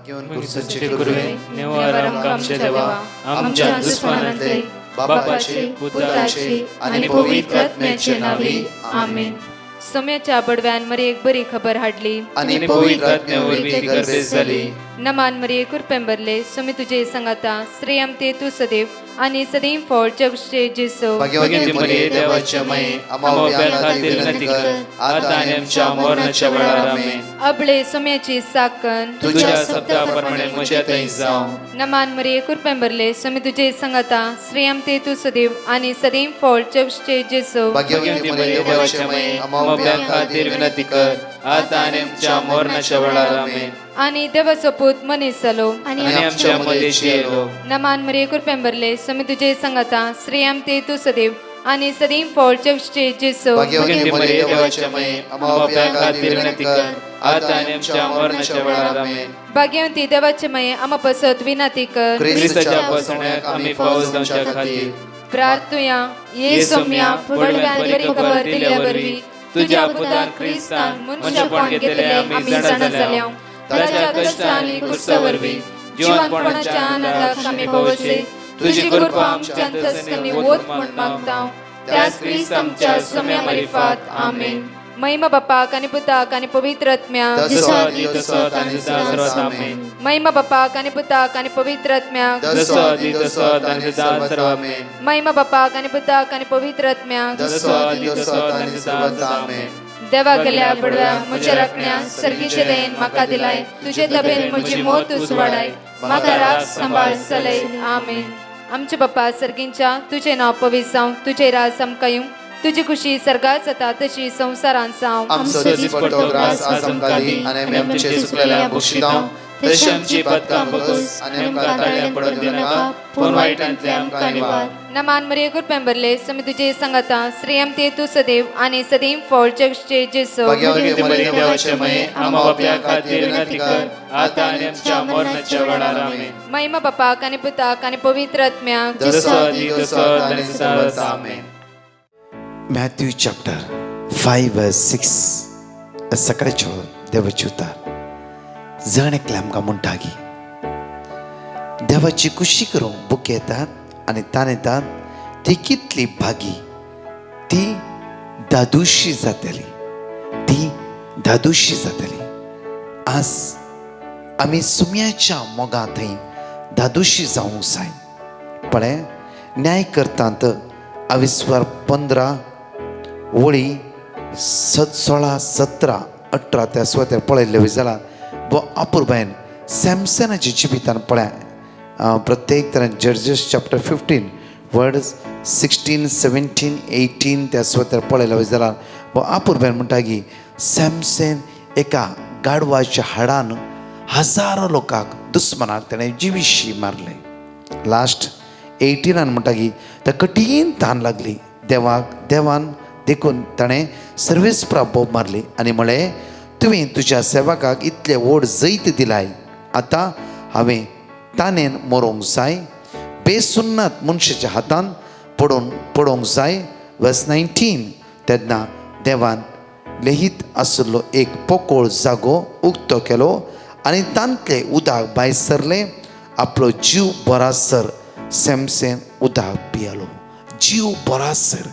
घेऊन कुर्सचे कुरवे निवार आमच्या देवा आमच्या दुश्मनांतले बापाचे पुत्राचे आणि पवित्र आत्म्याचे नावे आमेन. सोम्याच्या बडव्यान मरी एक बरी खबर हाडली आणि पवित्र आत्म्यावरवी गर्भेस झाली. नमान मरी कुरपेंबरले सोमी तुझे संगाता श्रेयम ते तू सदैव आणि सदैव फळ जगचे जेसो. भाग्यवती मरिये देवाच्या माये आम्हा खातीर विनंती कर आता आणि आमच्या मरणाच्या वेळार आमेन. अबळे सोम्याची साकन तुझ्या शब्दाप्रमाणे म्हज्यातही जावं. नमान मरी कुरपेंबरले सोमी तुझे संगाता श्रेयम ते तू सदैव आणि सदैव फळ जगचे जेसो. भाग्यवती मरिये देवाच्या माये आम्हा खातीर विनंती कर आता आणि आमच्या मरणाच्या वेळार आमेन. आणि देवाचो पूत मनीस जालो आणि आमच्या मध्येशी येलो. नमान मरी कुरपेंबरले सोमी तुझे संगाता श्रेयम ते तू सदैव आणि सदैव फळ जगचे जेसो. भाग्यवती मरिये देवाच्या माये आम्हा खातीर विनंती कर आता आणि आमच्या मरणाच्या वेळार आमेन. भाग्यवंती देवाचे माये आम्हा पसत विनंती कर ख्रिस्ताच्या पासण्याक आम्ही पावस जावच्या खातीर प्रार्थुया ये सोम्या बडव्यान बरी खबर दिल्या वरवी तुझ्या पुतान ख्रिस्तान मनुष्यपण घेतले आम्ही जाणा जाल्या. ताच्या कष्टांनी कुर्सावरवी जीवनपणाच्या आनंदाक आम्ही पावसे. तुझी कृपा आमच्या अंतस्करणी वोत म्हण मागता त्यास ख्रिस्त आमच्या सोम्या मार्फत आमेन. महिमा बापाक आणि पुताक आणि पवित्र आत्म्याक महिमा बापाक आणि पुताक आणि पवित्र आत्म्याक महिमा बापाक आणि पुताक आणि पवित्र आत्म्याक देवा गेल्या बडव्या म्हज्या राखण्या सर्गीचे देन म्हाका दिलाय. तुझे तबेन म्हजी मोत उसवाडाय म्हाका राख सांबाळ चलय आमेन. आमचे बाप्पा सर्गींच्या तुझे नाव पवित्र जावं तुझे राज आमकां येवं तुझी खुशी सर्गात जाता तशी संसारांत जावं. आमचो दीस पडटो ग्रास आज आमकां दी आनी आमचे चुकलेल्या बक्षिदांव तशी आमची पातकां बगस आनी आमकां ताळ्यां पडून दिनाका पूण वायटांतले आमकां निवार. नमान मरिये कुरपेंबरले सोमी तुझे संगाता श्रेयम ते तू सदैव आणि सदैव फळ जगचे जेसो. भाग्यवती मरिये देवाचे माये आम्हा बाप्या खातीर विनंती कर आता आनी आमच्या मरणाच्या वेळार आमेन. महिमा बापाक आणि पुताक आणि पवित्र आत्म्याक आमेन. Matthew chapter 5 verse 6 सकाळचो देवाची उतार जण एकल्या आमकां म्हणटा की देवाची कुशी करूंक बूक येतात आनी तान येतात ती कितली भागी ती दादुशी जातली ती दादुशी जातली. आज आमी सुम्याच्या मोगा थंय दादुशी जावंक जाय. पळय न्याय करतात अविस्वार 15 वळी 16, 17, 18 त्या सुवातेर पळयल्ले जाल्यार वो अपुर्बायन सॅमसनाच्या जिवितान पळय प्रत्येक तरेन जर्जीस चॅप्टर 15 वर्ड्स 16, 17, 18 त्या सुवातेर पळयले जाल्यार वो अपुर्बायन म्हणटा की सॅमसन एका गाडवाच्या हाडान हजारो लोकांक दुस्मनाक ताणें जिवीशी मारले. लास्ट 18 म्हणटा की त्या कठीण तान लागली देवान देखून ताणें सर्वेस बोब मारली आनी म्हळें तुवें तुज्या सेवकाक इतले व्हड जैत दिलाय आतां हांवें ताणेन मरोंक जाय बेसुन्नात मनशाच्या हातान पडोंक जाय. वर्स 19 तेन्ना देवान लेहीत आशिल्लो एक पोकळ जागो उक्तो केलो आनी तांतले उदक भायर सरलें. आपलो जीव बरासर सॅमसन उदक पियालो. जीव बरासर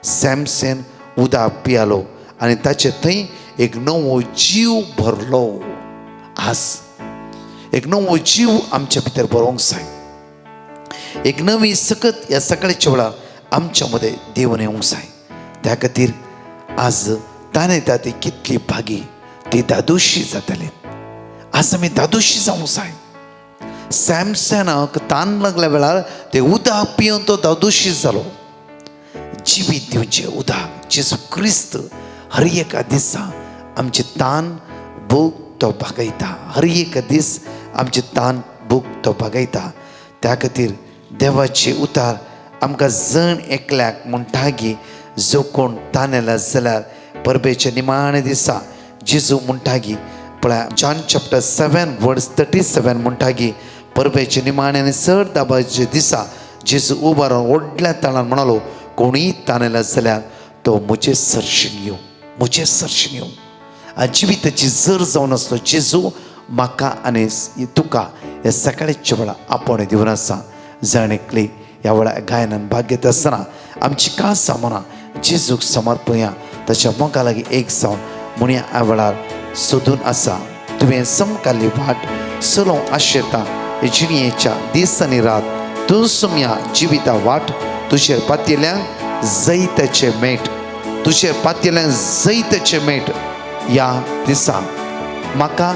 सॅमसन उदक पियालो आनी ताचे थंय एक नवो जीव भरलो. आज एक नवो जीव आमच्या भितर भरोंक जाय. एक नवी सकत ह्या सकाळच्या वेळार आमच्या मदें देवन येवंक जाय. त्या खातीर आज ताणें येता ती कितली भागी ती दादोशी जातली. आज आमी दादोशी जावंक जाय. सॅमसनाक तान लागल्या वेळार ते उदक पिवन तो दादोशी जालो. जिवीत दिवचे उदक जेजू क्रिस्त हर एका दिसा आमचे तान भूक तो भागयता. हर एक दीस आमचे तान भूक तो भागयता. त्या खातीर देवाचे उतार आमकां जण एकल्याक म्हणटा की जो कोण तान येला जाल्यार परबेच्या निमाणे दिसा जेजू म्हणटा की पळय जॉन चॅप्टर 7 वर्स 37 म्हणटा की परबेच्या निमाणे आनी चड दाबाचे दिसा जेजू उबो रावन व्हडल्या ताणान म्हणालो कोणीय तान येला जाल्यार तो म्हजे सरशीन येवं. जिविताची जर जावन आसलो जेजू म्हाका आनी तुका हे सकाळच्या वेळा आपण दिवन आसा. जणेकली ह्या वेळा गायनान भाग घेत आसतना आमची काळ सामना जेजूक समर्पया. ताच्या मोगा लागीं एक जावन म्हणया ह्या वेळार सोदून आसा. तुवें समकाल्ली वाट चलोवंक आशेता. जिणयेच्या दीस आनी रात तूं सुमया जिविता वाट. तुजेर पातयेल्यांक जैताचे मेट. तुजेर पातयेल्यांक जैताचे मेट. ह्या दिसा म्हाका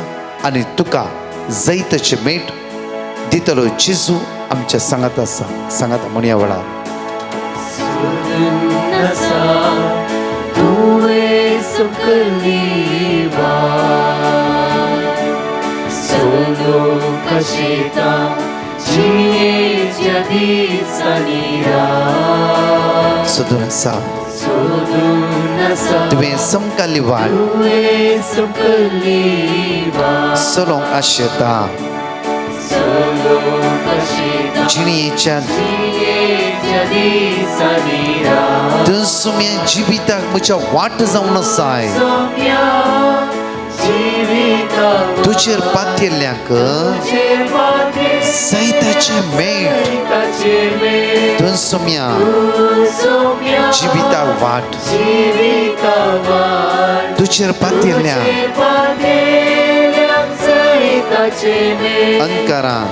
आनी तुका जैताचे मेट दितलो जेजू आमच्या सांगात आसा. सांगात म्हणया वेळार सोदून आसा. तुवें समकाल्ली वाट चलोवंक आशेता. जिणयेच्या तूं सुमया जिविताक म्हज्या वाट जावन आसाय. तुजेर पातयेल्ल्यांक जैताचे मेट. तूं सुमया जिविताक वाट. तुजेर पातयेल्ल्यांक अंकारान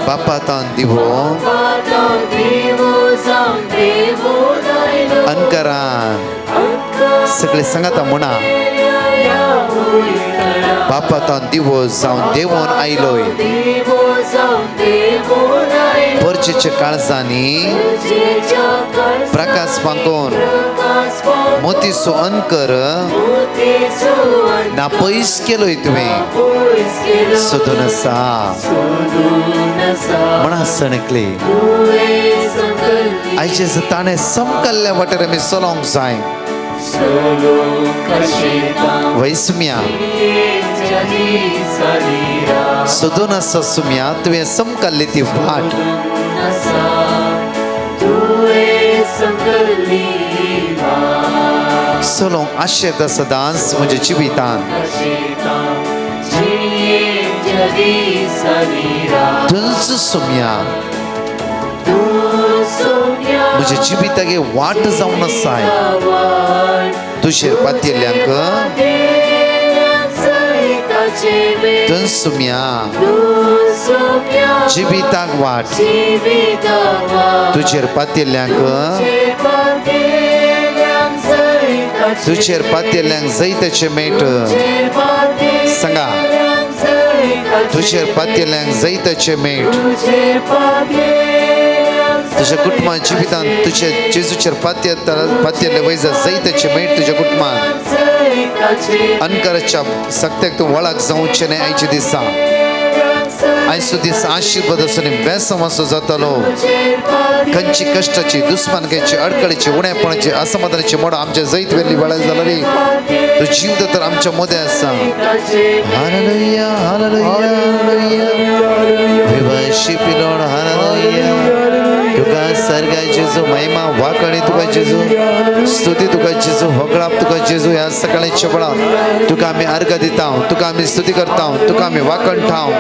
बापातान दिवो अंकारान सगळे सांगाता म्हणा. बापातान दिवो जावन देवून आयलोय. परचेच्या काळजांनी प्रकाश पांकोन मोतीचो अंकर ना पयस केलोय तुवें. सोदून आसा म्हणा सणकले. आयचे ताणें समकाल्ल्या वाटेर आमी चलोवंक जाय. वैसुम्या सोदून आसा सुम्या तुवें समकाल्ली ती वाट. चलोवंक आशेता सदांच म्हज्या जिवितान. तुज सुम्या म्हज्या जिवितागे वाट जावन आसाय. तुजेर पातयेल्ल्यांक तुज सुम्या जिविताक वाट. तुजेर पातयेल्ल्यांक तुजेर पातयेल्ल्यांक जैताचे मेट. सांगा तुजेर पातयेल्ल्यांक जैताचे मेट. तुझ्या कुटुंबान जिवितान तुझ्या जेजूचेर पातयेल्ले वयजा जैताचे मेट तुज्या कुटुंबान. अनकराच्या सक्त्याक तूं वळख जावचें न्हय. आयच्या दिसा आयचो दीस आशिर्वाद असो न्ही बेसमासो जातालो. खंयची कश्टाची दुस्मानकायेची अडकळीची उणेपणाची असमाधानाची मोड आमच्या जैत वेल्ली वेळार जाली. तो जीव तर आमच्या मध्ये आसा. हालेलुया हालेलुया विवाशी पिलोड हालेलुया. तुका सर्गा जेजू महिमा वाकणी तुका जेजू स्तुती तुका जेजू वगळाप तुका जेजू. ह्या सकाळच्या वेळार तुका आमी अर्घ दिता. तुका आमी स्तुती करता. तुका आमी वाकण ठाव.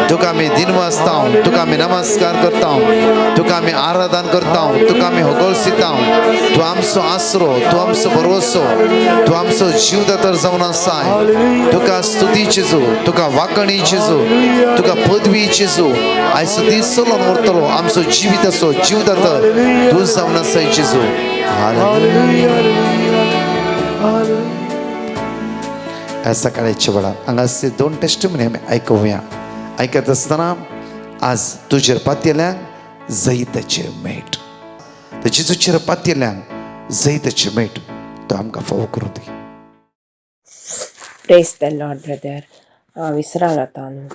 तुका आमी दिनवासता. तुका आमी नमस्कार करता. तुका आमी आराधन करता. तुका आमी होगळसिता. तूं आमचो आसरो. तूं आमचो भरवसो. तूं आमचो जीवदातर जावन आसाय. तुका स्तुती जेजू. तुका वाकणी जेजू. तुका पदवी जेजू. आयचो दीस चलोवन उरतलो. आमचो जिवीत असो जीवदातर तूं जावन आसाय जेजू. ह्या सकाळच्या वेळार हांगासले 2 टेस्टिमनी आमी आयकुया. आयकत आसतना आज तुजेर पातयेल्ल्यांक जैताचे मेट. तर जेजूचेर पातयेल्ल्यांक जैताचे मेट तो आमकां फावो करूं दी. Praise the Lord brother. विसरां जाता न्हू.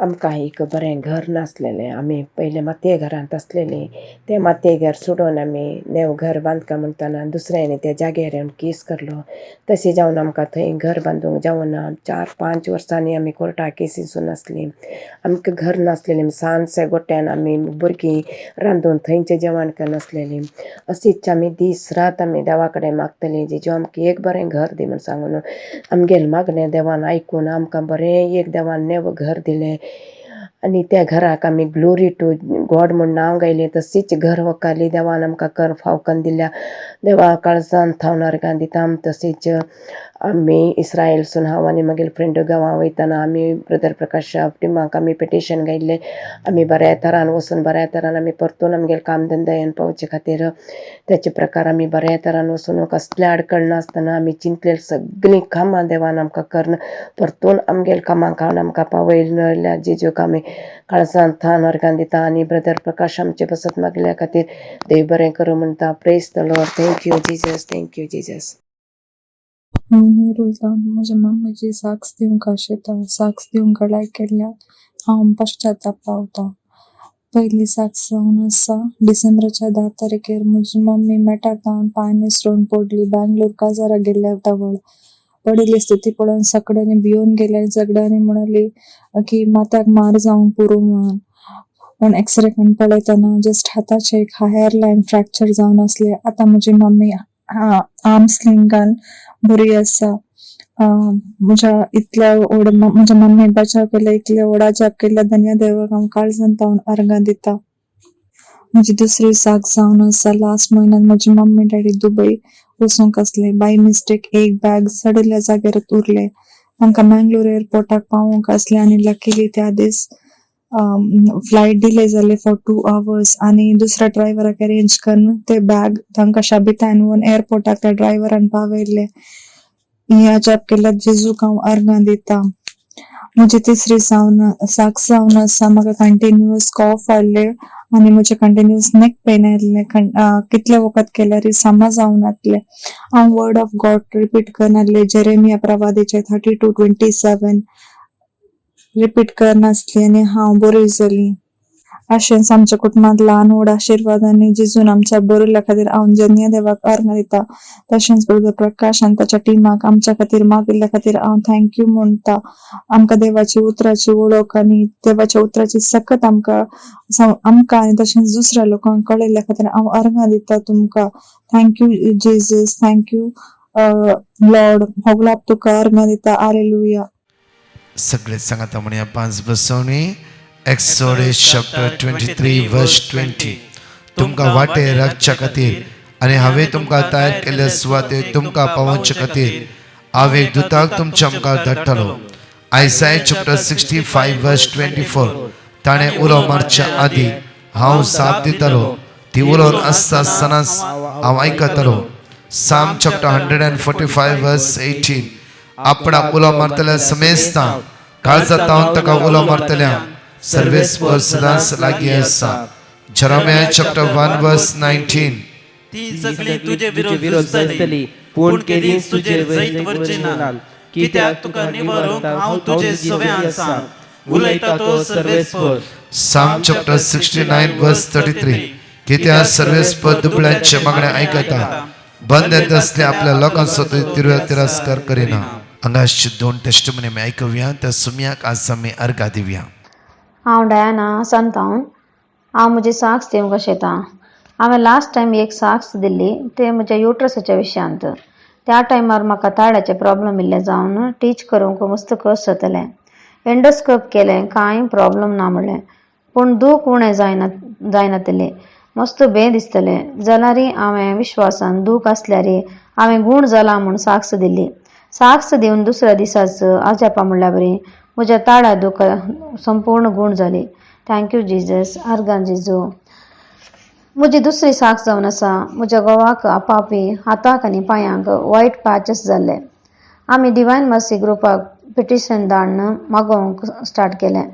आमकां एक बरें घर नासलेलें. आमी पयलें मातये घरांत आसलेलीं. तें मातये घर सोडून आमी देव घर बांदता म्हणटना दुसऱ्यानी त्या जाग्यार येवन केस करलो. तशें जावन आमकां थंय घर बांदूंक जावना. 4-5 वर्सांनी आमी कोर्टाक केसीसून आसलीं. आमकां घर नासलेलें. सांजचे गोट्यान आमी भुरगीं रांदून थंयचें जेवण करनासलेलीं. अशीच आमी दीस रात आमी देवा कडेन मागतलीं, जेजू आमकां एक बरें घर दी म्हण सांगून. आमगेलें मागणें देवान आयकून आमकां बरें एक देवान नेवं घर दिलें. आनी त्या घराक आमी ग्लोरी टू गॉड म्हूण नांव घायलें. तशीच घर व्हंकाली देवान आमकां कर फावकन दिल्या. देवा काळजान थावणार गां दिता. तशीच आमी इस्रायलसून हांव आनी म्हगेले फ्रेंड गांवां वयतना आमी ब्रदर प्रकाश टिमाक आमी पिटिशन घायल्लें. आमी बऱ्या तरान वचून बऱ्या तरान आमी परतून आमगेले काम धंद्यान पावचे खातीर तेचे प्रकार आमी बऱ्या तरान वचून कसलें आडखळ नासतना आमी चिंतलेलीं सगळीं कामां देवान आमकां करन परतून आमगेले कामाक हाडून आमकां पावयल्या. जेजूक आमी काळजान थान अर्गां दिता. आनी ब्रदर प्रकाश आमचे बसत मागल्या खातीर देव बरें करूं म्हणटा. Praise the Lord. Thank you Jesus. Thank you Jesus. हांव उलयतां. म्हज्या मम्मीची साक्स दिवंक आशेता. साक्स दिवंक लायक केल्ल्यान हांव पश्चाताप पावतां. पयली साक्स जावन आसा डिसेंबराच्या 10 तारखेर म्हजी मम्मी मेटाकावन पांय निसरून पडली. बँगलोर काजाराक गेल्ल्या तावळ पडिल्ली स्थिती पळोवन सगळ्यांनी भिवून गेले आनी सगळ्यांनी म्हणली की मात्याक मार जावं पुरो म्हणून. पण एक्सरे करून पळयतना जस्ट हाताचे एक हायर लायन फ्रॅक्चर जावन आसले. आतां म्हजी मम्मी आर्म स्लिंगान बरी आसा. म्हज्या म्हज्या मम्मी बचाव केला, इतल्या व्हडा जाप केल्या धन्य देवाक हांव काळजान तावन अर्गां दिता. म्हजी दुसरी साक जावन आसा लास्ट म्हयन्यान म्हजी मम्मी डॅडी दुबय वचूंक आसले. बाय मिस्टेक एक बॅग सडिल्ल्या जाग्यार उरले. तांकां मँगलोर एअरपोर्टाक पावोवंक आसले आनी लकीली त्या दीस फ्लायट डिले जाले फॉर 2 hours आनी दुसऱ्या ड्रायव्हराक अरेंज करून ते बॅग तांकां शाबितान व्हरून एअरपोर्टाक त्या ड्रायव्हरान पावयले. ह्या जाप केल्यार जेजूक हांव अर्गां दिता. म्हजी तिसरी साक्स जावन आसा म्हाका कंटिन्युअस कॉफ आयले आनी म्हजे कंटिन्युअस नेक पेन आयले. कितले वखद केल्यार सामा जावन आसले. हांव वर्ड ऑफ गॉड रिपीट करन आसले. जेरेमिया प्रवादीचे 32:27 रिपीट करन आसली आनी हांव बरी जाली. अशेंच आमच्या कुटुंबांत ल्हान व्हड आशिर्वाद आनी जेजून आमच्या बरयल्या खातीर हांव जन्य देवाक अर्गां दिता. तशेंच ब्रदर प्रकाश आनी ताच्या टिमाक आमच्या खातीर मागिल्ल्या खातीर हांव थँक्यू म्हणटा. आमकां देवाची उतराची वळख आनी देवाच्या उतराची सकत आमकां आनी तशेंच दुसऱ्या लोकांक कळयल्या खातीर हांव अर्गां दिता तुमकां. Thank you Jesus. Thank you Lord. होगलाप तुका अर्गां दिता. हालेलुया. सगळे सांगाता म्हणया 5 बसवणी. एक्सोडस चॅप्टर 23 वर्स 20. तुमकां वाटे राखच्या खातीर आनी हांवें तुमकां तयार केल्ल्या सुवातेर तुमकां पावोवचे खातीर हांव एक दुताक तुमच्या मुखार धाडटलो. आयसाया चॅप्टर 65 वर्स 24. ताणें उलो मारच्या आदी हांव साथ दितलो. ती उलोवन आसतना हांव आयकतलो. साम चॅप्टर 145 वर्स 18. आपणाक उलो मारतल्या समेस्तां काळजांत तावन ताका उलो मारतल्या सर्वेस्पर सदांच लागीं आसा. जेरेमिया चॅप्टर 1 वर्स 19. ती सगळी तुजे विरोध असतली, पूण केदींच तुजेर जैत वरचे ना. कित्याक तुका निवारूंक हांव तुजे सव्यान आसां. उलयता तो सर्वेस्पर. साम चॅप्टर 69 वर्स 33. कित्याक सर्वेस्पर दुबळ्यांचे मागणे आयकता. बंद असले आपल्या लोकांचो तिरस्कार करिना. हांगाच 2 टेस्टिमनी आमी आयकुया. त्या सुमयाक आज आमी अर्गां दिवया. हांव डायना सांतावन. हांव म्हजी साक्स दिवंक आशेता. हांवें लास्ट टायम एक साक्स दिल्ली ते म्हज्या युट्रसाच्या विशयांत. त्या टायमार म्हाका ताळ्याचे प्रॉब्लम इल्ले जावन टीच करूंक मस्त कस जातलें. एंडोस्कोप केलें कांय प्रॉब्लम ना म्हणलें, पूण दूख उणें जायनातलें. मस्त बें दिसतलें. जाल्यार हांवें विश्वासान दूख आसल्यार हांवें गूण जाला म्हूण साक्स दिल्ली. साक्स दिवन दुसऱ्या दिसाच आजापा म्हणल्यार बरी म्हज्या ताळ्या दूख संपूर्ण गूण जाली. Thank you Jesus. अर्गां जेजू. म्हजी दुसरी साक्स जावन आसा म्हज्या घोवाक आपापी हाताक आनी पांयांक वायट पॅचेस जाल्ले. आमी डिवायन मर्सी ग्रुपाक पिटिशन धाडन मागोवंक स्टार्ट केलें.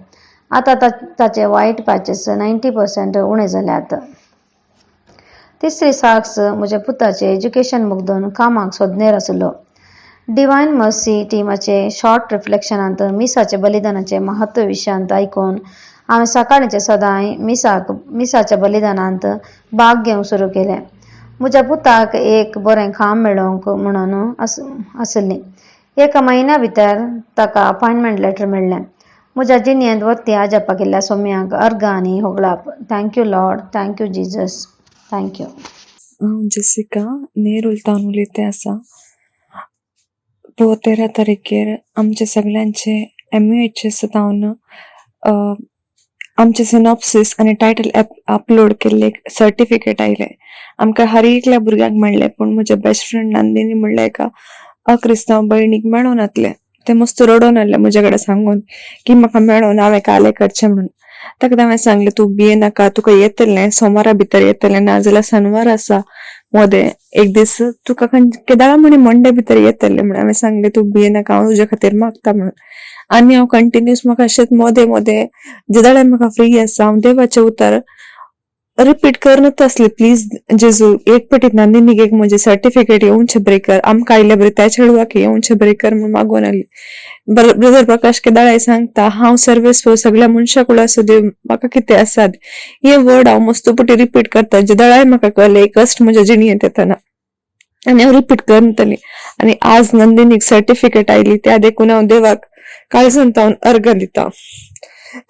आतां ताचे वायट पॅचेस 90% उणें जाल्यात. तिसरी साक्स म्हज्या पुताचें एज्युकेशन मुग्दून कामाक सोदनेर आसलो. डिवाइन मर्सी टीमाचे शॉर्ट रिफ्लेक्शनांत मिसाचे बलिदानाचे महत्व विशयांत ऐकून हांवें सकाळचे सदांय मिसाच्या बलिदानांत भाग घेवंक सुरू केलें. म्हज्या पुताक एक बरें काम मेळोवंक म्हणून आसली. 1 म्हयन्या भितर ताका अपॉयंटमेंट लेटर मेळ्ळें. म्हज्या जिणेंत वरती आजप्पा गेल्ल्या सोम्याक अर्घ आनी होगळाप. Thank you lord, thank you Jesus, thank you. हांव जेसिका नेरुलतावन उलयतें आसा. 13 तारखेर आमचे सगळ्यांचे MUHS जावन आमचे सिनॉप्सिस आनी टायटल अपलोड केल्ले सर्टिफिकेट आयले. आमकां हर एकल्या भुरग्यांक मेळ्ळे, पूण म्हजे बेस्ट फ्रेंड नंदिनी म्हणलें एका अक्रिस्तांव भयणीक मेळोन येतले. ते मस्त रडोन आसले म्हजे कडेन सांगून की म्हाका मेळोन हांवें काले करचें म्हणून. ताका हांवें सांगलें तूं भियेनाका, तुका येतलें, सोमारा भितर येतलें, नाजाल्यार शनिवार आसा मोदें एक दीस तुका केदाळा म्हणी मंडे भितर येतलें म्हणून हांवें सांगलें तूं भियेनाका, हांव तुज्या खातीर मागता म्हणून. आनी हांव कंटिन्यूस म्हाका अशेंच मोदें जेदाळे म्हाका फ्री आसा हांव देवाचें उतर रिपीट करनूच आसली. प्लीज जेजू एक पटीत नंदिनीक एक म्हजे सर्टिफिकेट येवचे बरें कर, आमकां आयले बरें त्या चेडवाक येवचे बरें कर म्हणून मागून आली. ब्रदर प्रकाश केदाळे सांगता हांव सर्वेस्व सगळ्या मनशाक आसूं दे म्हाका कितें आसात. हे वर्ड हांव मस्त पटी रिपीट करता. जेदाळे म्हाका कळ्ळें एक कश्ट म्हज्या जिणेंत येतना आनी हांव रिपीट करतली. आनी आज नंदिनीक सर्टिफिकेट आयली, त्या देखून हांव देवाक काळजांतावन अर्घ दिता.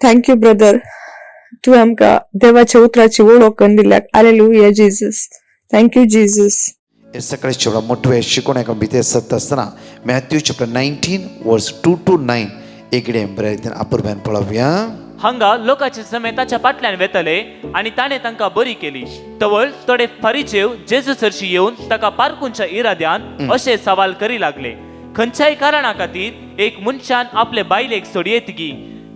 थँक्यू ब्रदर, तूं आमकां देवाच्या उतराची वळख करून दिल्याक. Hallelujah Jesus, thank you Jesus. हे सकाळी चेवडा मोठवे शिकोवण हाका भितर सत्त आसतना मॅथ्यू चॅप्टर 19 वर्स 2 to 9 एकडे बरें अपूर्वान पळोवया. हांगा लोकांचे समेत ताच्या फाटल्यान वेतले आनी ताणें तांकां बरी केली. तवळ थोडे फारीचेव जेजू सरशी येवन ताका पारखुंच्या इराद्यान अशे सवाल करी लागले. खंयच्याय कारणा खातीर एक मनशान आपले बायलेक सोडयेतगी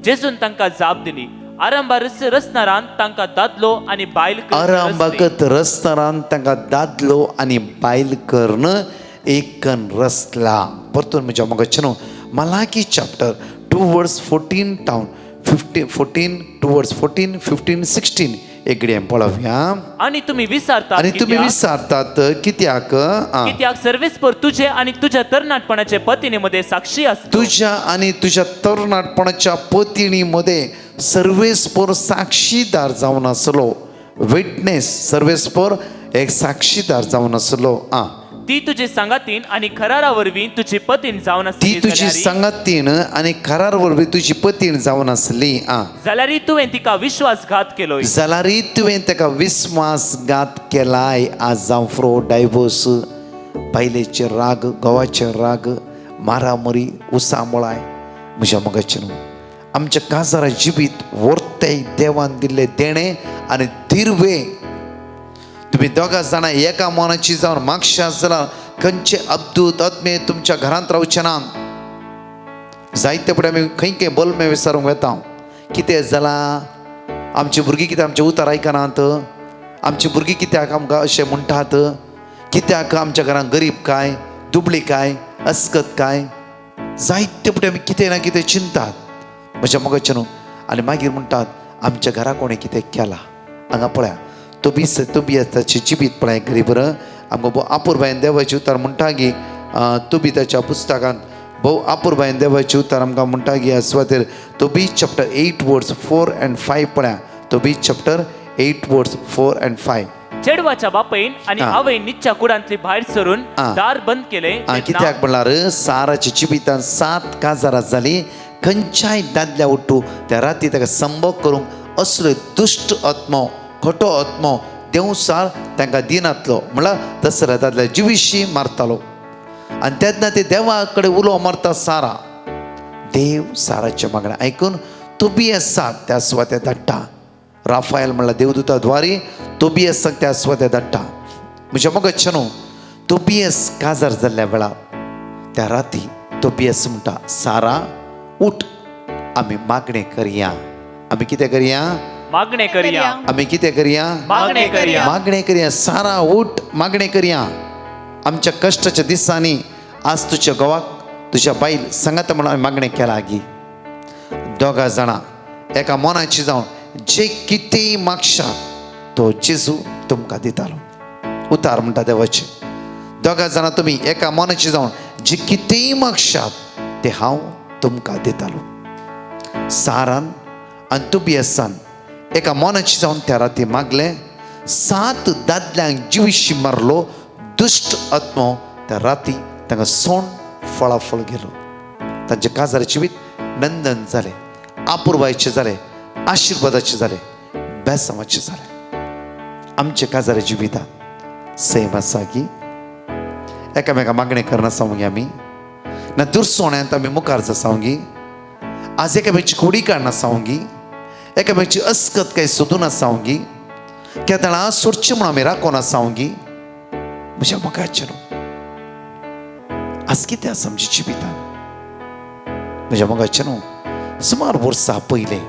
जेजून तांकां जाप दिली. आरंभार रचनारान तांकां दादलो आनी बायल आरंभागत रचनारान तांकां दादलो आनी बायल कर्ण एक कण रचला. परतून म्हज्या मोगाचें न्हू मलाकी चॅप्टर 2 वर्स 14 टावन 14 2 वर्स 14 15 16 एकडे पळोवया. आनी तुमी विचारतात कित्याक सर्वेस्पर तुझे आनी तुझ्या तरणाटपणाचे पत्नी मध्ये साक्षी आसता. तुझ्या आनी तुझ्या तरणाटपणाच्या पत्नी मध्ये सर्वेस्पर साक्षीदार जावन आसलो. विटनेस सर्वेस्पर एक साक्षीदार जावन आसलो. ती तुझे संगातीन आनी खरारा वरवीं तुझी पत्नी जावन आसली. ती तुझी संगातीन आनी खरार वरवीं तुझी पत्नी जावन आसली. जाल्यार तुवें तिका विश्वासघात केलोय. जाल्यार तुवें ताका विश्वासघात केलाय. आज जावं फ्रो डायवोर्स, बायलेचे राग, घोवाचे राग, मारामारी, उसामळाय. म्हज्या मोगाचें न्हू आमच्या काजारा जिबीत वर्तेय देवान दिल्ले देणे आनी तिरवे. तुम्ही दोगा जाणां एका मनाची जावन मागशा जाल्यार खंयचे अब्दूत आत्मे तुमच्या घरांत रावचे ना. जायते फुडें आमी खंय बोलमे विचारूंक येता कितें जालां, आमची भुरगीं कित्याक आमचे उतर आयकनात, आमची भुरगीं कित्याक आमकां अशें म्हणटात, कित्याक आमच्या घरांत गरीब काय, दुबळी काय, अस्कत काय, जायते फुडें आमी कितें ना कितें चिंतात. म्हज्या मोगाचें न्हू आनी मागीर म्हणटात आमच्या घरा कोणें कितें केलां. हांगा पळया तोबियाची जिबीत पळय गरीब आमकां भोव अपूर्वायेन देवाचें उतर म्हणटा की तोबियाच्या पुस्तकांत भोव अपूर्वायेन देवाचें उतर आमकां म्हणटा की सुवातेर तोबी चॅप्टर 8 वर्स 4 and 5 पळया. तोबी चॅप्टर 8 वर्स 4 and 5. चेडवाच्या बापयन आनी आवयन निच्या कुडांतली भायर सरून दार बंद केले. कित्याक म्हणल्यार साराच्या जिबितांत 7 काजारां जालीं. खंयच्याय दादल्या उठू त्या राती ताका संभोग करूंक असलो दुश्ट आत्मो, खोटो आत्मो देवसार तांकां दिनातलो. म्हणल्यार दसऱ्या दादल्या जिवीशी मारतालो आनी तेन्ना ते देवा कडेन उलो मारता सारा. देव साराचें मागणें आयकून तोबियासाक त्या सुवातेर धाडटा. राफायल म्हणल्यार देवदूता द्वारी तोबियासाक त्या सुवातेर धाडटा. म्हज्या मोगाचें न्हू तोबियास काजार जाल्ल्या वेळार त्या राती तोबियास म्हणटा सारा उठ आमी मागणें करया. आमी कितें करया? मागणें करया. आमी कितें करया? मागणें करया. मागणें करया. सारा उठ मागणें करया. आमच्या कश्टाच्या दिसांनी आज तुज्या घोवाक तुज्या बायल सांगात म्हणून आमी मागणें केला. गी दोगा जाणां एका मनाची जावन जे कितेंय मागशात तो जेजू तुमकां दितालो. उतार म्हणटा देवाचे. दोगा जाणां तुमी एका मनाची जावन जे कितेंय मागशात ते हांव तुमकां दितालो. सारान आनी तुबियासान एका मोनाची जावन त्या राती मागले. 7 दादल्यांक जिवीशी मारलो. दुश्ट आत्मो त्या राती तांकां सोण फळाफळ गेलो. तांचे काजार जिवीत नंदन जाले, आपुरबायेचे जाले, आशिर्वादाचे जाले, बेसांवाचे जाले. आमचे काजार जिवितांत सैम आसा की एकामेका मागणी करना सांगी आमी ना दुरसोण्यात आमी मुखार सांगी. आज एकामेकाची खोडी काडना सांगी, एकामेकाची अस्कत काही सोदून सांगी, केदळां सोडचें म्हणून आमी राखोना सांगी. म्हज्या मोगाचे न्हू, आज कितें आसा आमच्या जिवितांत? म्हज्या मोगाचे न्हू, सुमार वर्सां पयलीं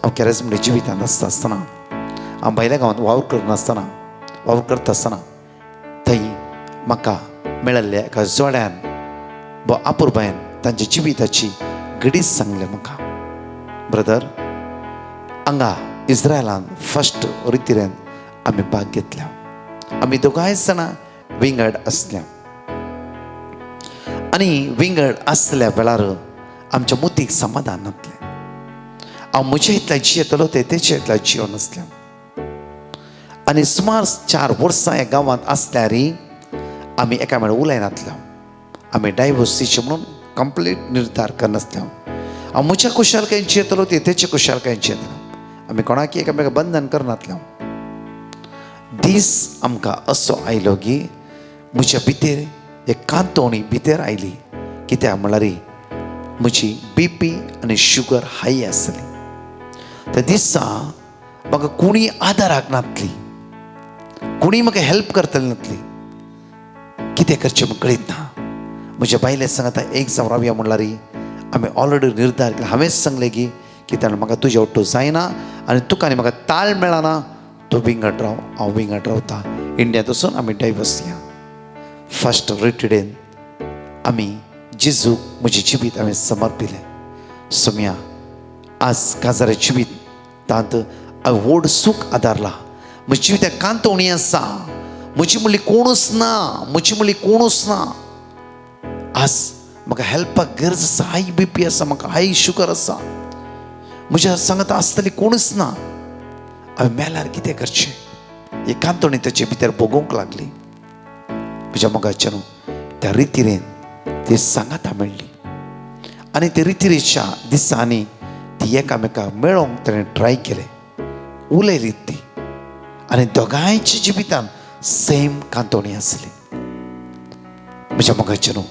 हांव केरेज म्हणल्या जिवितांत आसतना हांव भायल्या गांवांत वावर करता आसतना थंय म्हाका मेळिल्ल्या एका जोड्यान वा आपुरबायन तांच्या जिविताची घडीच सांगले म्हाका. ब्रदर, हांगा इस्रायलान फर्स्ट रितीरेन आमी भाग घेतल्या. आमी दोगांय जाणां विंगड आसल्या आनी विंगड आसल्या वेळार आमच्या मुतीक समाधान नासलें. हांव म्हज्या इतल्या जियेतलो ते तेच्या इतल्या जियो नासल्या. आनी सुमार 4 वर्सां ह्या गांवांत आसल्यार आमी एकामेकां उलयनासल्या. आमी डायवोर्सीचे म्हणून कंप्लीट निर्धार करनासल्या. हांव म्हज्या कुशालकायेन जियेतलो ते तेच्या कुशालकायेन जियेतलो. आमी कोणाक एकामेका बंधन करनासल्या. दीस आमकां असो आयलो की म्हज्या भितर एक कांतोणी भितर आयली. कित्याक म्हळ्यार म्हजी BP आनी शुगर हाय आसली. त्या दिसा म्हाका कोणी आदाराक नासली, कोणी म्हाका हेल्प करतली नासली. कितें करचें म्हाका कळीत ना. म्हज्या बायले सांगता एक जावन रावया म्हणल्यार आमी ऑलरेडी निर्धार केला. हांवेंच सांगलें की कित्याक म्हाका तुजे वांगडा जायना आनी तुका आनी म्हाका ताळ मेळना. तूं विंगड राव, हांव विंगड रावता. इंडियांत वचून आमी डायवोर्स या. फर्स्ट रिट्रीटेन आमी जेजूक म्हजें जिवीत हांवें समर्पिलें. सोम्या, आज काजारे जिवीत तांत व्हड सूख आदारला. म्हज्या जिविताक कांतोणी आसा. म्हजी म्हणली कोणूच ना, म्हजी म्हणली कोणूच ना. आज म्हाका हेल्पाक गरज आसा. हाय BP आसा, म्हाका हाय शुगर आसा. म्हज्या सांगता आसतली कोणूच ना. हांवें मेल्यार कितें करचें ही कांतोणी तेचे भितर भोगूंक लागली. म्हज्या मोगाचे न्हू, त्या रितीरेन ती सांगाता मेळ्ळी आनी ते रितीरेच्या दिसांनी ती एकामेकाक मेळोंक ताणें ट्राय केलें. उलयली ती आनी दोगांयच्या जिवितान सेम कांतोणी आसली. म्हज्या मोगाचे न्हू,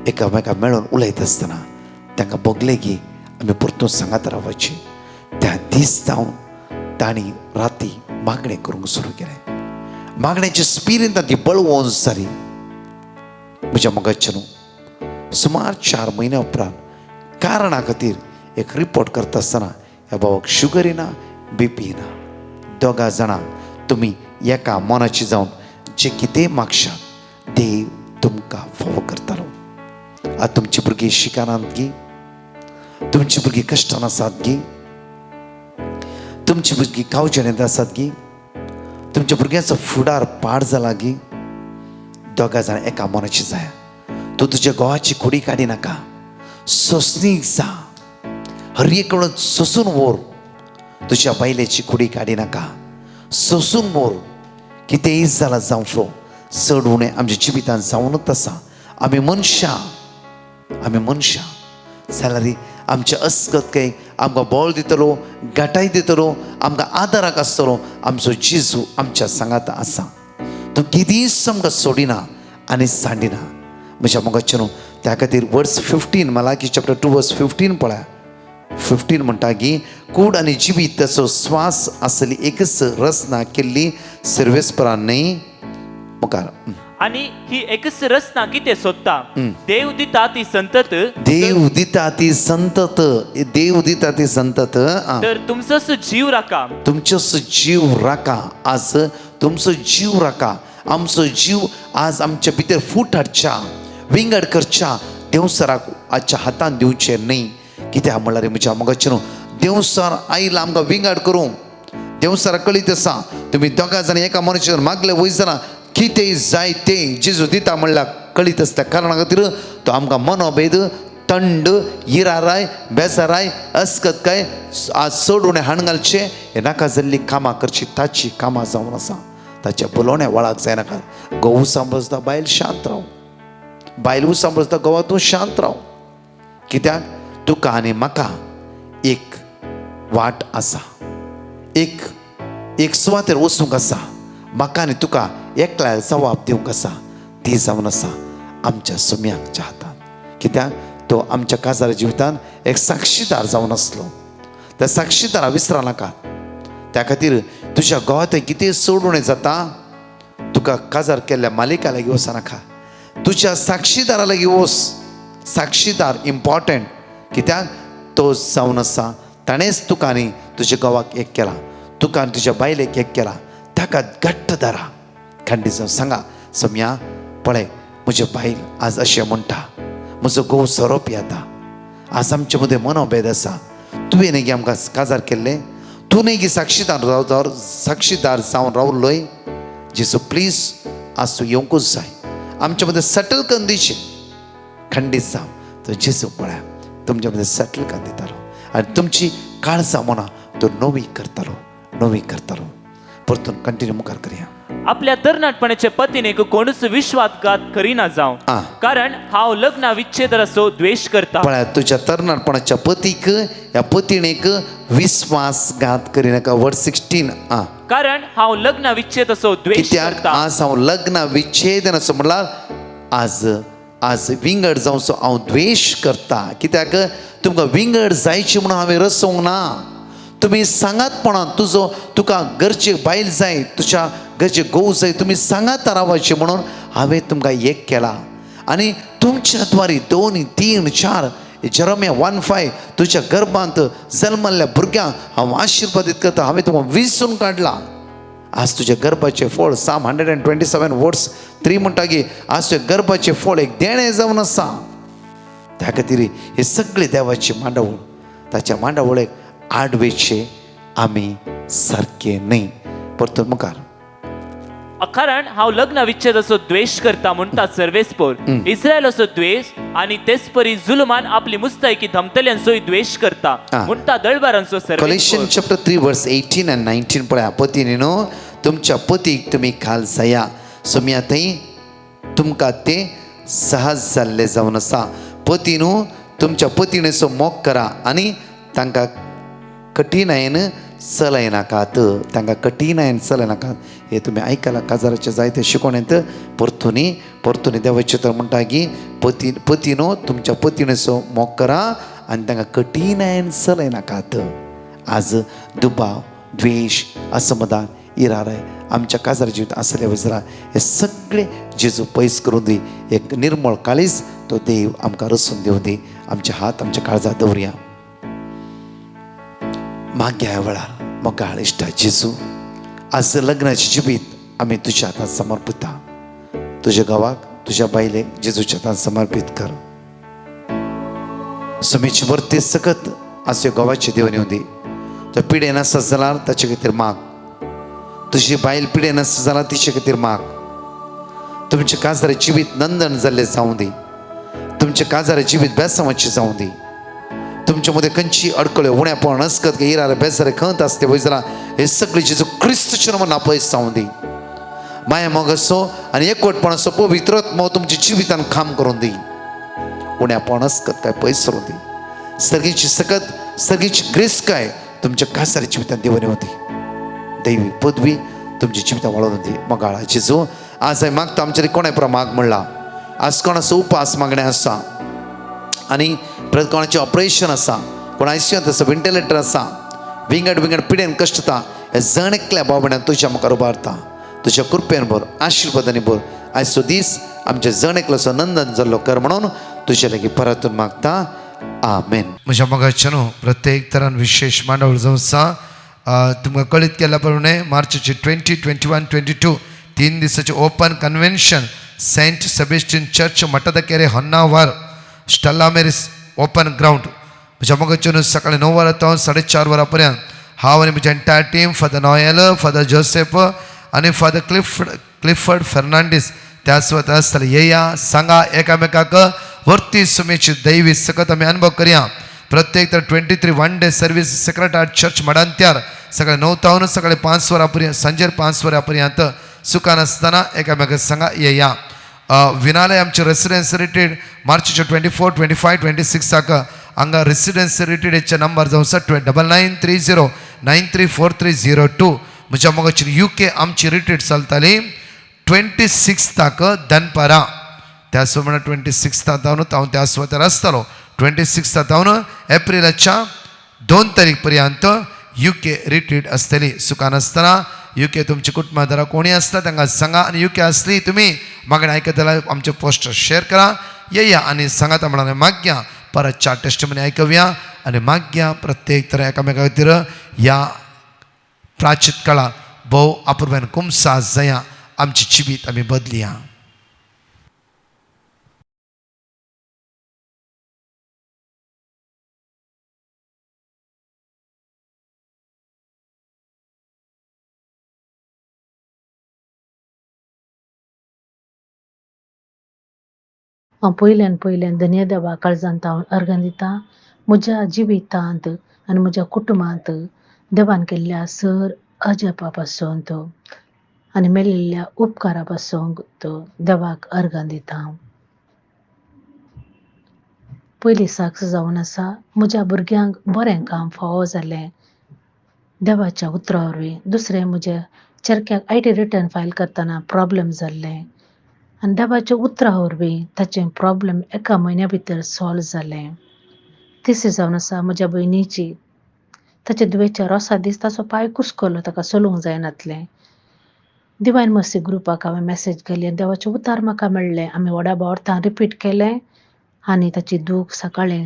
एकामेकाक मेळोन उलयता आसतना तांकां भोगलें की आमी परतून सांगात रावची. त्या दीस जावन तांणी राती मागणें करूंक सुरू केलें. मागण्याच्या स्पिरीन ती बळवून जाली. म्हज्या मोगाचे न्हू, सुमार 4 म्हयन्या उपरांत कारणा खातीर एक रिपोर्ट करता आसतना ह्या भावाक शुगर येना, BP येना. दोगा जाणां तुमी एका मोनाची जावन जे कितें मागशात देव तुमकां फावो करतालो. आज तुमची भुरगीं शिकनात गी, तुमची भुरगीं कश्टान आसात गी, तुमची भुरगीं कावजेणेंत आसात गी, तुमच्या भुरग्यांचो फुडार पाड जाला गी. दोगा जाणां एका मोनाची जाय. तूं तुज्या घोवाची खोडी काडी नाका. सोंसणीक जा. हर एक वेळ सोंसून व्हर. तुज्या बायलेची खोडी काडी नाका. सोंसून व्हर. कितेंय जालां जावं फुरो, चड उणें आमच्या जिवितांत जावनूच आसा. आमी मनशां जाल्यार आमच्या अस्कतकाय आमकां बळ दितलो, घाटाय दितलो, आमकां आदाराक आसतलो. आमचो जेजू आमच्या सांगाता आसा. तो केदीच आमकां सोडिना आनी सांडिना. म्हज्या मोगाचे न्हू, त्या खातीर वर्स 15 मलाकी चॅप्टर 2 वर्स 15 पळया. 15 म्हणटा की कूड आनी जिवीत ताचो स्वास आसली एकच रचना केल्ली सर्वेस्परांनी मुखार. आणि ही एकच रचना कितें सोदता. देव दिता ती संतत, देव दिता ती संतत, देव दिता ती संतत. तर तुमचोच जीव राखा. तुमचोच जीव राखा. आज तुमचो जीव राखा. आमचो जीव आज आमच्या भितर फूट हाडच्या, विंगड करच्या देवसराक आजच्या हातान दिवचे न्ही. कित्याक म्हणल्यार म्हज्या मोगाचे न्हू, देवसर आयला आमकां विंगड करूंक. देवसराक कळीत आसा तुमी दोगा जाणां एका मनशान मागले वयस जाणां कितेंय जाय तें जेजू दिता म्हणल्यार कळीत आसता कारणा खातीर तो आमकां मनोभेद थंड इराराय बेजाराय अस्कतकाय आज सोडून हाण घालचे हे नाका जाल्ली कामां करची ताची कामां जावन आसा ताच्या बोलोवण्या वळाक जायनाका घोव सांबाळटा बायल शांत राव बायलू सांबाळटा घोवा तूं शांत राव कित्याक तुका आनी म्हाका एक वाट आसा एक सुवातेर वचूंक आसा म्हाका आनी तुका एकल्याक जबाब दिवंक आसा ती जावन आसा आमच्या सुम्याच्या हातान कित्याक तो आमच्या काजार जिवितांत एक साक्षीदार जावन आसलो त्या साक्षीदारा विसरा नाका त्या खातीर तुज्या घोवात कितें सोडून जाता तुका काजार केल्ल्या मालिका लागीं वचनाका तुज्या साक्षीदारा लागीं वच साक्षीदार इम्पॉर्टंट कित्याक तो जावन आसा ताणेंच तुका आनी तुज्या घोवाक एक केला तुका आनी तुज्या बायलेक एक केला ताका घट्ट धरा खंडी जावन सांगा सम्या पळय म्हजे बायल आज अशें म्हणटा म्हजो घोव सोरोप येता आज आमचे मदें मनोभेद आसा तुवें न्ही गे आमकां काजार केल्लें तूं न्ही गे साक्षीदार जावन रावलोय जेसू प्लीज आज तूं येवंकूच जाय आमचे मदें सटल करून दिवचें खंडीत जावं तो जेजू म्हळ्यार तुमच्या मदें सटल करून दितालो आनी तुमची काळजां म्हणा तो नवी करतालो परतून कंटिन्यू मुखार करया आपल्या तरणाटपणाच्या पत्नीक कोणूच विश्वासघात करिना जावं कारण हांव लग्ना विच्छेदर असो द्वेष करता पळय तुज्या तरणाटपणाच्या पतीक ह्या पत्नीक विश्वासघात करिनाका वर्ड 16 कारण हांव लग्ना विच्छेद असो द्वेष कित्याक करता आज हांव लग्न विच्छेदन असो म्हणल्यार आज विंगड जावचो हांव द्वेष करता कित्याक तुमकां विंगड जायची म्हणून हांवें रचोंक ना तुमी सांगातपणान तुका घरची बायल जाय तुज्या घरचे घोव जाय तुमी सांगात रावचे म्हणून हांवें तुमकां एक केला आनी तुमच्या द्वारे 2, 3, 4 जेरेमिया 1:5 तुज्या गर्भांत जल्मल्ल्या भुरग्यांक हांव आशिर्वादीत करता हांवें तुका विंचून काडला आज तुज्या गर्भाचे फळ Psalm 127 वर्स 3 म्हणटा की आज तुज्या गर्भाचे फळ एक देणें जावन आसा त्या खातीर हे सगळे देवाची मांडावळ ताच्या मांडावळेक आडवेचे आमी सारके न्ही परतून मुखार कारण हांव लग्ना विच्छेद असो द्वेष करता म्हणटा सर्वेस्पोर इस्रायल असो द्वेष आणि तेच परी जुलमान आपली मुस्तायकी धमतल्यांचोय द्वेष करता म्हणटा दळबारांचो सर्वेस्पोर Colossians chapter 3 verse 18 and 19 पळया पतीनो तुमच्या पतीक तुमी खाल जाया सुम्या थंय तुमकां ते सहज जाल्ले जावन आसा पतीनो तुमच्या पतीनेचो मोग करा आनी तांकां कठीणायेन चलयनाकात हे तुम्ही ऐकायला काजाराच्या जायते शिकवण्यात परतून देवाचे तर म्हणटा की पतीनो तुमच्या पतीनेचो मोग करा आनी तांकां कठीणायेन चलयनाकात आज दुबाव द्वेष असमाधान इराराय आमच्या काजार जिवीत आसले वजरा हे सगळे जेजू पयस करून दी एक निर्मळ काळीज तो देव आमकां रचून दिवं दी आमचे हात आमच्या काळजात दवरया माग्या वेळार मोगाळ इश्टा जेजू आज लग्नाची जिवीत आमी तुज्या हातांत समर्पिता तुज्या गांवाक तुज्या बायलेक जेजूच्या हातांत समर्पित कर समेची वर्ते सकत आज गांवाची देवणी दी तो पिडेन आसा जाल्यार ताचे खातीर माग तुजी बायल पिडेन आसा जाल्यार तिचे खातीर माग तुमचे काजारे जिवीत नंदन जाल्ले जावं दी तुमचे काजारे जिवीत बेसांवाचे जावं दी तुमच्या मध्ये खंयची अडकळ्यो उण्यापण अस्कत इरारे बेजारे खंत आसते वयजरा हे सगळे जेजू क्रिस्तच्या नांवान आपयस जावं दी माया मोग असो आनी एकवटपण असो पवित्रत्व तुमच्या जिवितान काम करून दी उण्यापण अस्कत काय पयस सरून दी सर्गीची सकत सर्गीची ग्रेस काय तुमच्या कासारी जिवितान देवनी होती दैवी पदवी तुमच्या जिवितान वाळून दी मोगाळा जेजू आज हांवें मागता आमच्या कोणाय पुरा माग म्हणला आज कोणाचो उपास मागणे आसा आनी परत कोणाचें ऑपरेशन आसा कोण आयसीयूंत आसा वेंटिलेटर आसा विंगड पिडेन कश्टता हे जण एकल्या बाबड्यान तुज्या मुखार उबारता तुज्या कृपेन भर आशिर्वादांनी भर आयचो दीस आमच्या जण एकलोसो नंदन जाल्लो कर म्हणून तुज्या लागीं परतून मागता आमेन म्हज्या मोगाच्यानो प्रत्येक तरान विशेष मांडावळ जावं आसा तुमकां कळीत केल्या प्रमाणे मार्चाचे 20, 21, 22 3 दिसाचें open convention saint Sebastian church Matadakere Honnavar Stella Maris open ground म्हज्या मोगाच्यानो सकाळीं 9 वरां तो 4:30 वरां पर्यंत हांव आनी म्हजी entire team father Noyyal father Joseph आनी फादर क्लिफर्ड फर्नांडीस त्यासोबत आसतले येया सांगा एकामेकाक वर्ती सुमेची दैवी सकत आमी अनुभव करया. प्रत्येक तर 23 1 डे सर्वीस सेक्रेटार्ट चर्च मडांत्यार सगळे 9 तावन सकाळी 5 वरां पर्यंत सांजेर 5 वरां पर्यंत सुखान आसतना एकामेकाक सांगा येया. विनालय आमचे रेसिडेन्स रिट्रीट मार्चचे 24 25 26 हांगा रेसिडेन्स रिट्रीटचे नंबर जावन आसा 9930934302. म्हज्या मोगाची UK आमची रिट्रीट चलताली 26 दनपारा. त्या सुमार 26 जावन हांव त्या सुवातेर आसतलो. 26 जावन एप्रिलाच्या 2 तारीख पर्यंत UK रिट्रीट आसतली. सुखान आसतना UK तुमच्या कुटुंबादारा कोणी आसता तांकां सांगा. आनी UK आसली तुमी मागणी आयकतला आमचे पोस्टर शेअर करा. येया आणि सांगात म्हणून माग्या परतच्या टेस्टमनी आयकूया आणि माग्या प्रत्येक तरा एकामेका खातीर ह्या प्राचीत काळा भोव अपुर्बान कुमसा जया आमची जिवीत आमी बदलिया. हांव पयल्यान धन्य देवा काळजांत हांव अर्घन दिता. म्हज्या जिवितांत आनी म्हज्या कुटुंबांत देवान केल्ल्या सर अजापा पासून आनी मेळिल्ल्या उपकारा पासून देवाक अर्घन दिता. पयली साक्ष जावन आसा म्हज्या भुरग्यांक बरें काम फावो जालें देवाच्या उतरा वरवीं. दुसरें म्हज्या चेरक्याक IT रिटर्न फायल करतना प्रॉब्लेम जाल्लें आनी देवाच्या उतरा वरवीं ताचें प्रॉब्लेम एका म्हयन्या भितर सॉल्व जालें. तिसरी जावन आसा म्हज्या भयणीची ताचे दुयेच्या रोसा दीस ताचो पांय कुसकलो ताका चलूंक जायनासलें. डिवायन मर्सी ग्रुपाक हांवें मॅसेज केली आनी देवाचें उतार म्हाका मेळ्ळें. आमी व्हडा भावार्थान रिपीट केलें आनी ताची दूख सकाळीं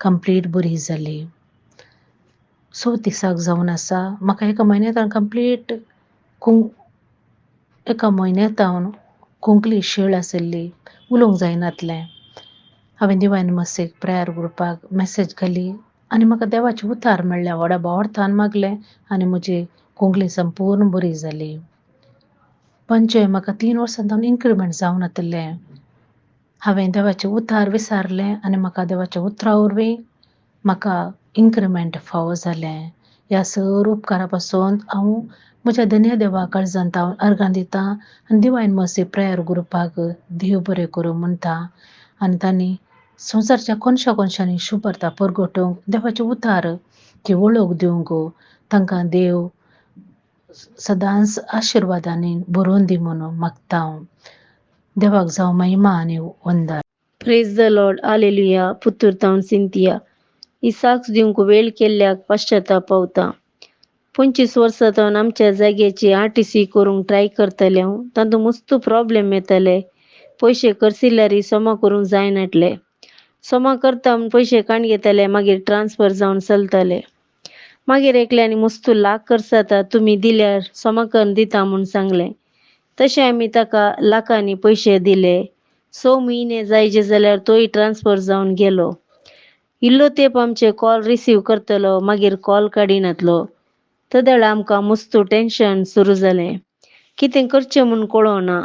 कंप्लीट बरी जाली. 6 दिसाक जावन आसा म्हाका एका म्हयन्यांत कंप्लीट एका म्हयन्यांत कोंकणी शीळ आशिल्ली उलोवंक जायनासलें. हांवें डिवायन मर्सीक प्रेयर ग्रुपाक मॅसेज घाली आनी म्हाका देवाचें उतार मेळ्ळें. व्हडा भावार्थान मागलें आनी म्हजी कोंकणी संपूर्ण बरी जाली. पंचय म्हाका 3 वर्सां जावन इन्क्रिमेंट जावन येतलें. हांवें देवाचें उतार विचारलें आनी म्हाका देवाच्या उतरा वरवीं म्हाका इन्क्रिमेंट फावो जालें. ह्या सर उपकारा पासून हांव म्हज्या धन्य देवा काळजांत हांव अर्घां दिता आनी डिवायन मर्सी प्रेयर ग्रुपाक देव बरें करूं म्हणटा. आनी तांणी संवसारच्या कोनशांनी शुभरता परगटूंक देवाचे उतार ची वळख दिवंक तांकां देव सदांच आशिर्वादांनी भरून दी म्हणून मागता हांव. देवाक जावं महिमा आनी वंदन. Praise the lord. Hallelujah. Puttur तावन सिंथिया ही साक्ष दिवंक वेळ केल्ल्याक पाश्चाताप पावता. 25 वर्सां जावन आमच्या जाग्याची RTC करूंक ट्राय करतलें हांव. तातूंत मस्त प्रॉब्लेम येतले. पयशे करसिल्यारी सोमा करूंक जायनाटले. सोमा करता म्हूण पयशे काण घेतले मागीर ट्रान्सफर जावन चलतले. मागीर एकल्यानी मस्त लाख करसाता तुमी दिल्यार सोमा करून दिता म्हूण सांगलें. तशें आमी ताका लाखांनी पयशे दिले. 6 म्हयने जायचे जाल्यार तोय ट्रान्सफर जावन गेलो. इल्लो तेंप आमचे कॉल रिसीव करतलो मागीर कॉल काडिनातलो. तदेळा आमकां मस्त टेन्शन सुरू जालें. कितें करचें म्हूण कळोना.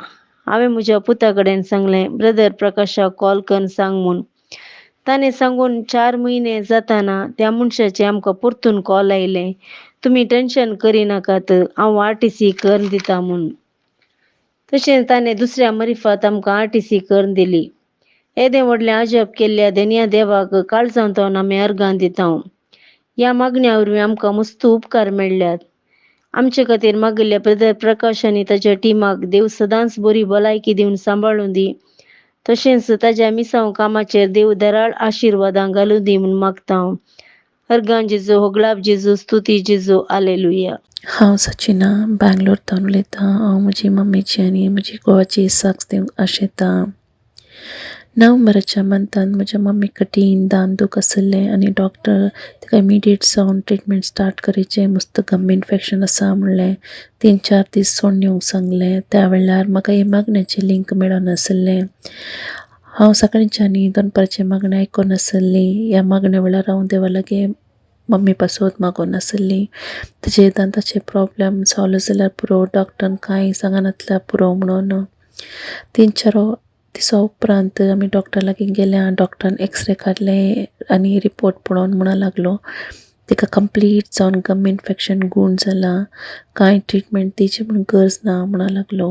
हांवें म्हज्या पुता कडेन सांगलें ब्रदर प्रकाशाक कॉल करून सांग म्हूण. ताणें सांगून 4 म्हयने जाताना त्या मनशाचें आमकां परतून कॉल आयलें तुमी टेन्शन करिनाकात हांव RTC करून दिता म्हूण. तशें ताणें दुसऱ्या मरिफात आमकां RTC करून दिली. येदें व्हडलें अजब केल्ल्या धन्य देवाक काळजांत आमी अर्घां दिता. ह्या मागण्या वरवीं आमकां मस्त उपकार मेळ्ळ्यात. आमचे खातीर मागिल्ल्या ब्रदर प्रकाश आनी ताच्या टिमाक देव सदांच बरी भलायकी दिवन सांबाळून दी. तशेंच ताच्या मिसांव कामाचेर देव दराळ आशिर्वादां घालूं दी म्हूण मागता हांव. अर्घां जेजू होगलाप जेजू स्तुती जेजू हालेलुया. हांव सचिना बँगलोरतान उलयतां. हांव म्हजी मम्मीची आनी म्हजी घोवाची साक्ष दिवंक आशेता. नोव्हेंबराच्या मंथान म्हज्या मम्मीक कठीण दान दूख आशिल्लें आनी डॉक्टर ताका इमिडिएट जावन ट्रिटमेंट स्टार्ट करचें. मस्त गम इन्फेक्शन आसा म्हणलें. 3-4 दीस सोडून येवंक सांगलें. त्या वेळार म्हाका हे मागण्याचें लिंक मेळनाशिल्लें. हांव सकाळींच्यान दनपारचें मागणें आयकोनासली. ह्या मागण्या वेळार हांव देवा लागीं मम्मी पासत मागोन नासली. ताचे दांताचे प्रॉब्लेम सॉल्व जाल्यार पुरो, डॉक्टरान कांय सांगनासल्यार पुरो म्हणून. 3-4 दिसा उपरांत आमी डॉक्टरा लागीं गेले आनी डॉक्टरान एक्सरे काडले आनी रिपोर्ट पळोवन म्हणूंक लागलो तिका कंप्लीट जावन गम इन्फेक्शन गूण जाला, कांय ट्रिटमेंट दिवची म्हूण गरज ना म्हणूंक लागलो.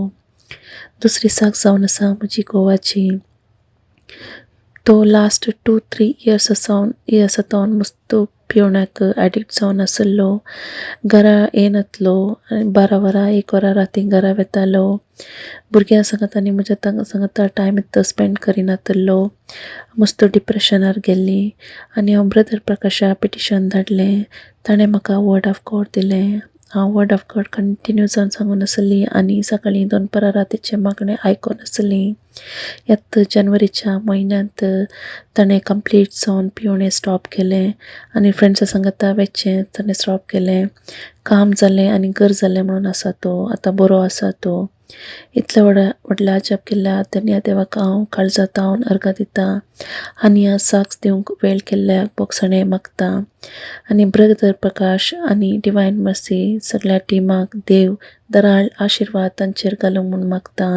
दुसरी साक जावन आसा म्हजी घोवाची. तो लास्ट 2-3 इयर्स सावन मस्त पिवण्याक एडिक्ट जावन आसलो. घरा येनासलो, 12 वरां 1 वरां राती घरा वेतालो. भुरग्यां सांगात आनी म्हज्या सांगात टायम स्पेंड करिनासलो. मस्त डिप्रेशनार गेल्ली आनी हांव ब्रदर प्रकाशा पिटिशन धाडलें. ताणें म्हाका वर्ड ऑफ गॉड दिलें. हांव वर्ड ऑफ गॉड कंटिन्यू जावन सांगून आसली आनी सकाळीं 2 परां रातीचें मागणें आयकोन आसली. ह्यात जानेवारीच्या म्हयन्यांत ताणें कंप्लीट जावन पिवणें स्टॉप केलें आनी फ्रेंड्सां सांगाता वेचचें ताणें स्टॉप केलें. काम जालें आनी घर जालें म्हणून आसा तो. आतां बरो आसा तो. इतल्या व्हडल्या अजाप केल्या तेन्ना देवाक हांव काळजांतावन अर्घ दिता आनी ह्या साक्स दिवंक वेळ केल्ल्याक बोगसणें मागता. आनी ब्रदर प्रकाश आनी डिवायन मर्सी सगळ्या टिमाक देव दराळ आशिर्वाद तांचेर घालूंक म्हूण मागता.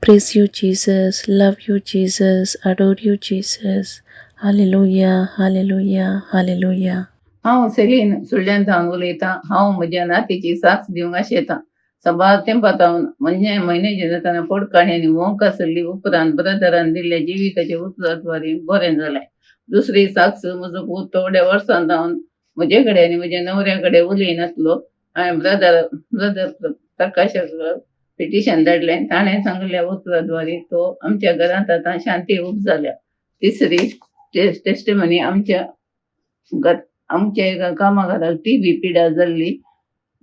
Praise you Jesus, love you Jesus, adore you Jesus. Hallelujah, hallelujah, hallelujah. हांव सेलीन सुळ्यांतावन उलयतां. हांव म्हज्या नातीची साक्स दिवंक आशेतां. सबार तेंपातावन म्हयन्याचे जाताना पोडकाणी आनी वोंक आसली उपरांत ब्रदरान दिल्ल्या जिविकाचे उतराद्वारे बरें जालें. दुसरी साक्स म्हजो पूत थोड्या वर्सां जावन म्हजे कडेन आनी म्हज्या न्हवऱ्या कडेन उलयनासलो. हांवें ब्रदर प्रकाशाक पिटिशन धाडलें. ताणें सांगल्या उतराद्वारे तो आमच्या घरांत आतां शांती खूब जाल्या. तिसरी टेस्टिमनी आमच्या कामा घराक TB पिड्या जाल्ली.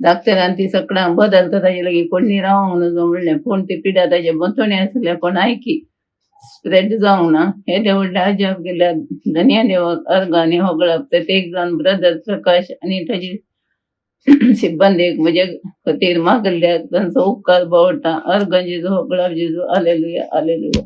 डॉक्टरान ती सगळ्यांक बदल ताजे लागीं कोणी रावंक नजो म्हणलें, पूण ती पिड्या ताजे बंतोणी आसल्या पण आयकी स्प्रेड जावंक ना. हे देवडले अजाप गेल्यार धन्या देवाक अर्घ आनी होगळप. प्रत्येक जाण ब्रदर प्रकाश आनी ताजी सिब्बंदीक म्हजे खातीर मागल्याक तांचो उपकार बावडटा. अर्घ जेजू, होगळप जेजू. Hallelujah, hallelujah.